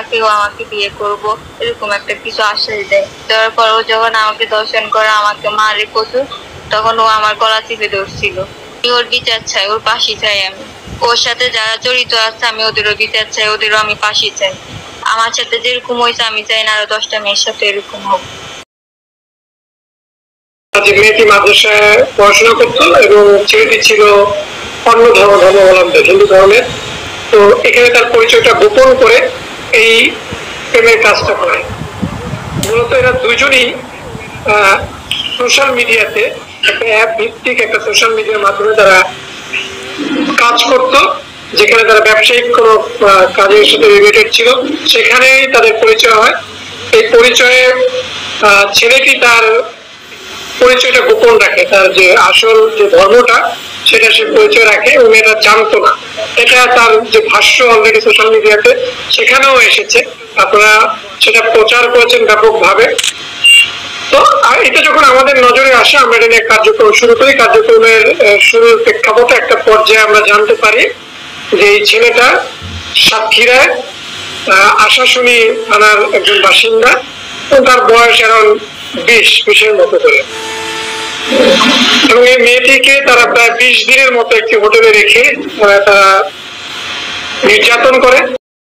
তাকেও আমাকে বিয়ে করব, এরকম একটা কিছু আশ্বাস দেয়। দেওয়ার পর ও যখন আমাকে দর্শন করে আমাকে মারে প্রচুর, তখন ও আমার গলা চিপে ধরছিল। ওর বিচার চাই, ওর ফাঁসি চাই আমি। ওর সাথে যারা জড়িত আছে আমি ওদেরও বিচার চাই, ওদেরও আমি ফাঁসি চাই। আমার সাথে যেরকম হয়েছে আমি চাই না আরো 10টা মেয়ের সাথে এরকম হোক। যে মেয়েটি মাদ্রাসায় পড়াশোনা করতো এবং ছেলেটি ছিল অন্য ধর্মাবলম্বী, হিন্দু ধর্মের। তো এখানে তার পরিচয়টা গোপন করে এই প্রেমের কাজটা করে। মূলত এরা দুজনই সোশ্যাল মিডিয়াতে একটা অ্যাপ ভিত্তিক একটা সোশ্যাল মিডিয়ার মাধ্যমে তারা কাজ করত, যেখানে তারা ব্যবসায়িক কোনো কাজের সাথে রিলেটেড ছিল, সেখানেই তাদের পরিচয় হয়। এই পরিচয়ে ছেলেটি তার পরিচয়টা গোপন রাখে, তার যে আসল যে ধর্মটা সেটা সে পরিচয় রাখে এবং এটা জানতো না। এটা তার যে ভাষ্য অলরেডি সোশ্যাল মিডিয়াতে সেখানেও এসেছে, আপনারা সেটা প্রচার করেছেন ব্যাপকভাবে। তো এটা যখন আমাদের নজরে আসে আমরা এটা নিয়ে কার্যক্রম শুরু করি। কার্যক্রমের শুরুর প্রেক্ষাপটে একটা পর্যায়ে আমরা জানতে পারি যে এই ছেলেটা সাতক্ষীরায় আশাশুনি থানার একজন বাসিন্দা এবং তার বয়স এখন 20-20-এর মতো করে। এবং এই মেয়েটিকে তারা প্রায় 20 দিনের মতো একটি হোটেলে রেখে তারা নির্যাতন করে।